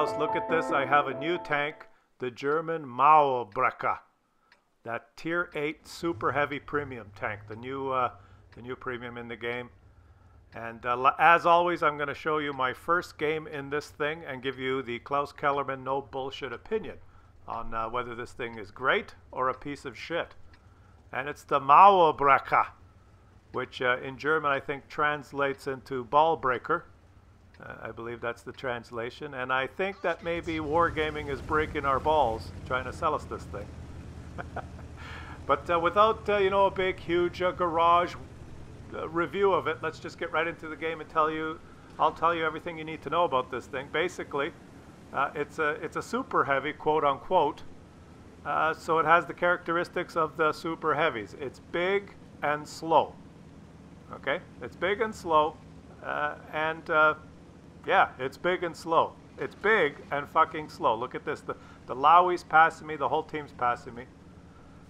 Klaus, look at this. I have a new tank, the German Mauerbrecher. That Tier 8 super heavy premium tank, the new premium in the game. And as always, I'm going to show you my first game in this thing and give you the Klaus Kellerman no bullshit opinion on whether this thing is great or a piece of shit. And it's the Mauerbrecher, which in German I think translates into ball breaker. I believe that's the translation. And I think that maybe Wargaming is breaking our balls trying to sell us this thing. But without you know, a big huge garage review of it, let's just get right into the game and I'll tell you everything you need to know about this thing. Basically, it's a super heavy, quote unquote. So it has the characteristics of the super heavies. It's big and slow. Okay, it's big and slow, yeah, it's big and slow. It's big and fucking slow. Look at this. The Lowie's passing me. The whole team's passing me.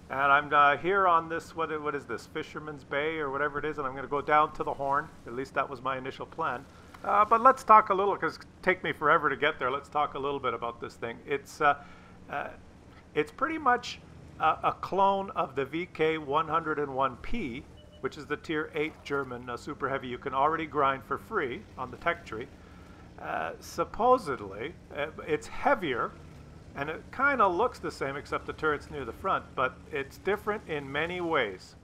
And I'm here on this, what is this, Fisherman's Bay or whatever it is, and I'm going to go down to the Horn. At least that was my initial plan. But let's talk a little, because it'll take me forever to get there. Let's talk a little bit about this thing. It's pretty much a clone of the VK101P, which is the Tier 8 German super heavy you can already grind for free on the tech tree. Supposedly, it's heavier, and it kind of looks the same except the turret's near the front, but it's different in many ways.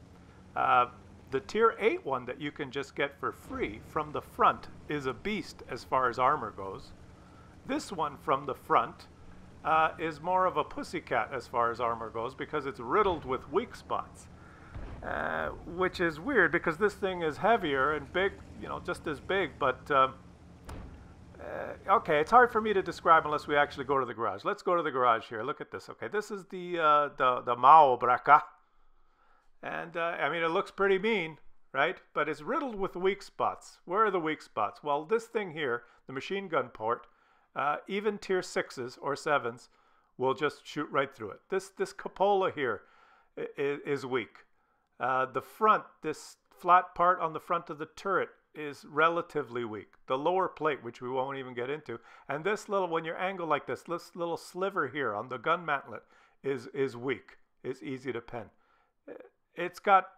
The Tier 8 one that you can just get for free from the front is a beast as far as armor goes. This one from the front is more of a pussycat as far as armor goes because it's riddled with weak spots. Which is weird because this thing is heavier and big, you know, just as big, but okay, it's hard for me to describe unless we actually go to the garage. Let's go to the garage here. Look at this. Okay, this is the Mauerbrecher. And I mean, it looks pretty mean, right? But it's riddled with weak spots. Where are the weak spots? Well, this thing here, the machine gun port, even Tier 6s or 7s will just shoot right through it. This cupola here is weak. The front, this flat part on the front of the turret is relatively weak. The lower plate, which we won't even get into, and this little, when you're angled like this little sliver here on the gun mantlet is weak. It's easy to pen. It's got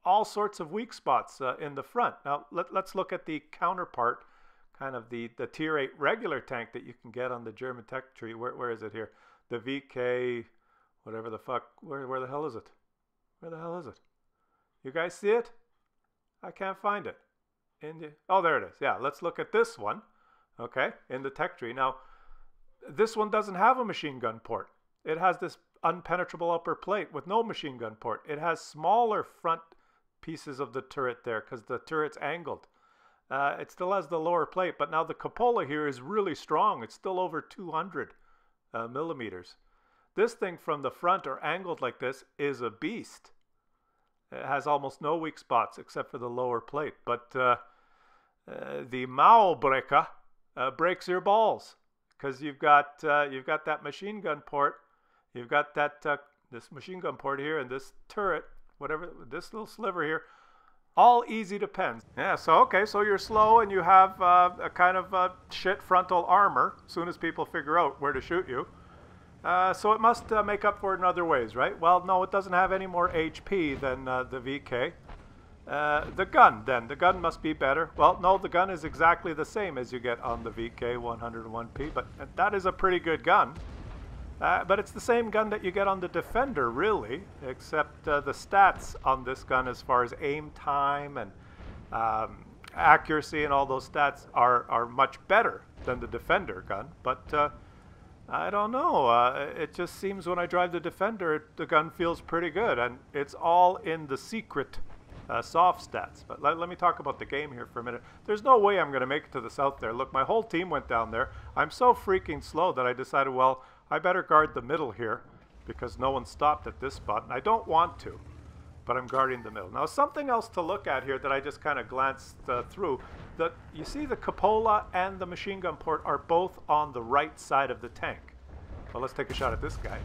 all sorts of weak spots in the front. Now let's look at the counterpart, kind of the Tier 8 regular tank that you can get on the German tech tree. Where is it here? The VK, whatever the fuck. Where the hell is it? Where the hell is it? You guys see it? I can't find it. Oh, there it is. Yeah, let's look at this one. Okay, in the tech tree. Now, this one doesn't have a machine gun port. It has this unpenetrable upper plate with no machine gun port. It has smaller front pieces of the turret there because the turret's angled. It still has the lower plate, but now the cupola here is really strong. It's still over 200 millimeters. This thing from the front or angled like this is a beast. It has almost no weak spots except for the lower plate. But the Mauerbrecher breaks your balls because you've got that machine gun port, you've got that this machine gun port here, and this turret, whatever, this little sliver here, all easy to pen. Yeah. So okay, so you're slow and you have a kind of shit frontal armor. As soon as people figure out where to shoot you. So it must make up for it in other ways, right? Well, no, it doesn't have any more HP than the VK. The gun, then. The gun must be better. Well, no, the gun is exactly the same as you get on the VK101P, but that is a pretty good gun. But it's the same gun that you get on the Defender, really, except the stats on this gun as far as aim time and accuracy and all those stats are much better than the Defender gun, but I don't know. It just seems when I drive the Defender, the gun feels pretty good, and it's all in the secret soft stats. But let me talk about the game here for a minute. There's no way I'm going to make it to the south there. Look, my whole team went down there. I'm so freaking slow that I decided, well, I better guard the middle here because no one stopped at this spot, and I don't want to, but I'm guarding the middle. Now, something else to look at here that I just kind of glanced through, that you see the cupola and the machine gun port are both on the right side of the tank. Well, let's take a shot at this guy.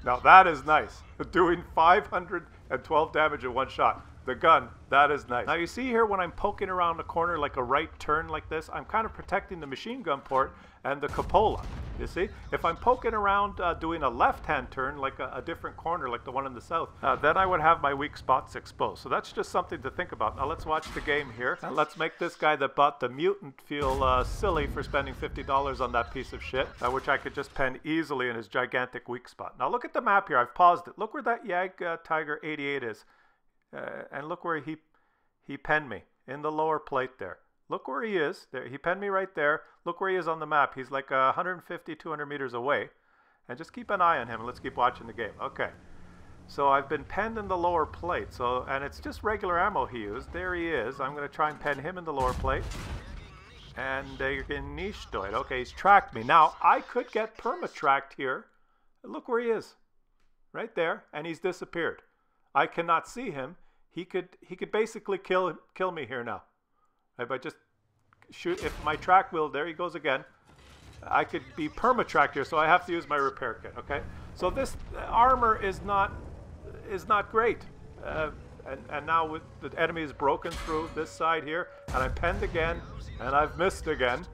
Now that is nice. Doing 512 damage in one shot. the gun. That is nice. Now you see here when I'm poking around the corner like a right turn like this, I'm kind of protecting the machine gun port and the cupola. You see? If I'm poking around doing a left-hand turn like a different corner like the one in the south, then I would have my weak spots exposed. So that's just something to think about. Now let's watch the game here. And let's make this guy that bought the mutant feel silly for spending $50 on that piece of shit, which I could just pen easily in his gigantic weak spot. Now look at the map here. I've paused it. Look where that Yag Tiger 88 is. And look where he penned me, in the lower plate there. Look where he is. There, he penned me right there. Look where he is on the map. He's like 150, 200 meters away. And just keep an eye on him. Let's keep watching the game. Okay. So I've been penned in the lower plate. And it's just regular ammo he used. There he is. I'm going to try and pen him in the lower plate. And you're getting niche doid. Okay, he's tracked me. Now, I could get perma-tracked here. Look where he is. Right there. And he's disappeared. I cannot see him. He could basically kill me here now. If I just shoot, if my track wheel, there he goes again. I could be perma-tracked here, so I have to use my repair kit. Okay, so this armor is not great, and now with the enemy is broken through this side here, and I'm penned again, and I've missed again.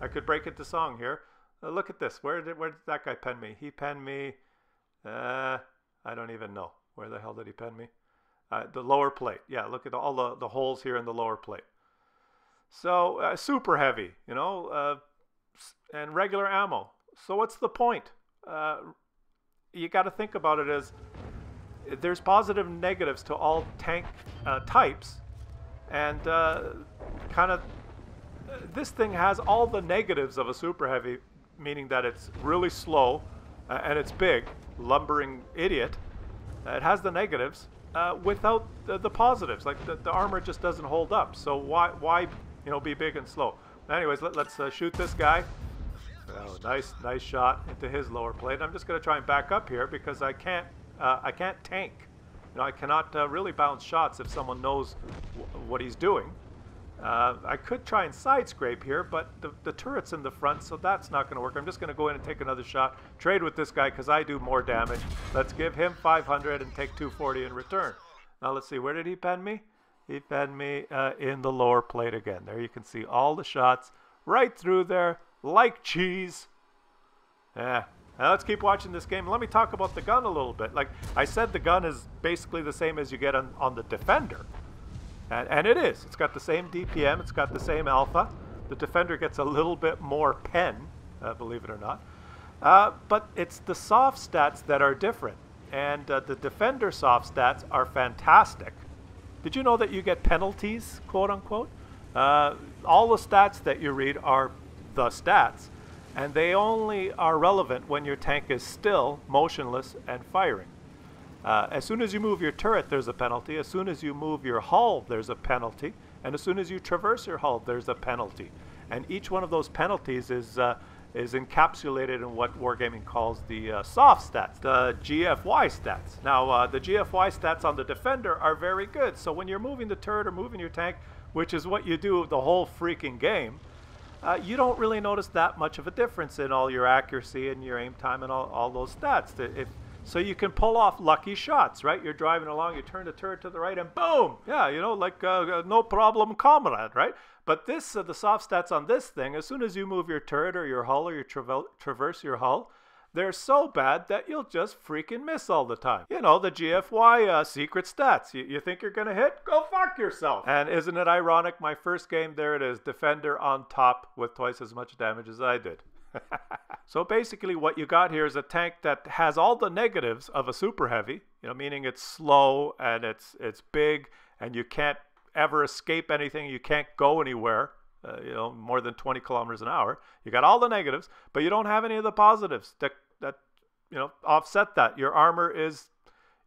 I could break into song here. Look at this. Where did that guy pen me? He penned me. I don't even know. Where the hell did he pen me? The lower plate. Yeah, look at all the holes here in the lower plate. So super heavy, you know, and regular ammo. So what's the point? You got to think about it as there's positive and negatives to all tank types, and kind of this thing has all the negatives of a super heavy, meaning that it's really slow and it's big, lumbering idiot. It has the negatives without the positives. Like the armor just doesn't hold up. So why be big and slow? Anyways, let's shoot this guy. Oh, nice shot into his lower plate. I'm just going to try and back up here because I can't tank. I cannot really bounce shots if someone knows what he's doing. I could try and side scrape here, but the turret's in the front, so that's not going to work. I'm just going to go in and take another shot, trade with this guy because I do more damage. Let's give him 500 and take 240 in return. Now let's see, where did he pen me? He penned me in the lower plate again. There you can see all the shots right through there, like cheese. Yeah. Now let's keep watching this game. Let me talk about the gun a little bit. Like I said, the gun is basically the same as you get on the Defender. And it is. It's got the same DPM. It's got the same alpha. The Defender gets a little bit more pen, believe it or not. But it's the soft stats that are different. And the Defender soft stats are fantastic. Did you know that you get penalties, quote unquote? All the stats that you read are the stats. And they only are relevant when your tank is still, motionless, and firing. As soon as you move your turret, there's a penalty. As soon as you move your hull, there's a penalty. And as soon as you traverse your hull, there's a penalty. And each one of those penalties is encapsulated in what Wargaming calls the soft stats, the GFY stats. Now, the GFY stats on the Defender are very good. So when you're moving the turret or moving your tank, which is what you do the whole freaking game, you don't really notice that much of a difference in all your accuracy and your aim time and all those stats. So you can pull off lucky shots, right? You're driving along, you turn the turret to the right, and boom! Yeah, like no problem, comrade, right? But this, the soft stats on this thing, as soon as you move your turret or your hull or you traverse your hull, they're so bad that you'll just freaking miss all the time. The GFY secret stats. You think you're going to hit? Go fuck yourself. And isn't it ironic? My first game, there it is, Defender on top with twice as much damage as I did. So basically what you got here is a tank that has all the negatives of a super heavy, meaning it's slow and it's big and you can't ever escape anything. You can't go anywhere, more than 20 kilometers an hour. You got all the negatives, but you don't have any of the positives that offset that. Your armor is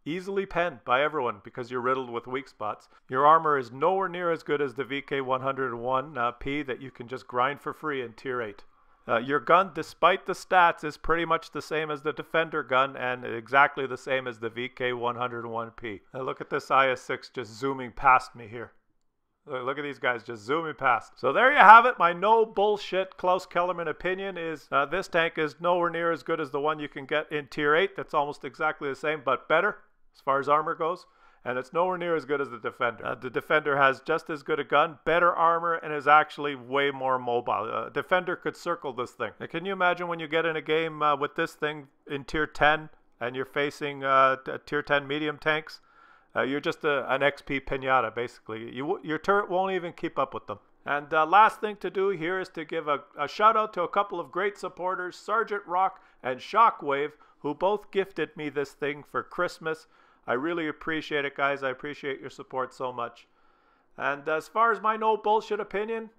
easily penned by everyone because you're riddled with weak spots. Your armor is nowhere near as good as the VK101P that you can just grind for free in Tier 8. Your gun, despite the stats, is pretty much the same as the Defender gun and exactly the same as the VK101P. Now look at this IS-6 just zooming past me here. Look at these guys just zooming past. So there you have it. My no bullshit Klaus Kellerman opinion is this tank is nowhere near as good as the one you can get in Tier 8. That's almost exactly the same, but better as far as armor goes. and it's nowhere near as good as the Defender. The Defender has just as good a gun, better armor, and is actually way more mobile. Defender could circle this thing. Now, can you imagine when you get in a game with this thing in Tier 10 and you're facing Tier 10 medium tanks? You're just an XP pinata, basically. Your turret won't even keep up with them. And last thing to do here is to give a shout out to a couple of great supporters, Sergeant Rock and Shockwave, who both gifted me this thing for Christmas. I really appreciate it, guys. I appreciate your support so much. And as far as my no bullshit opinion,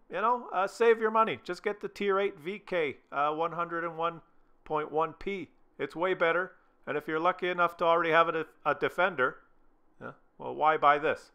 save your money. Just get the Tier 8 VK 101.1p. It's way better. And if you're lucky enough to already have a Defender, well, why buy this?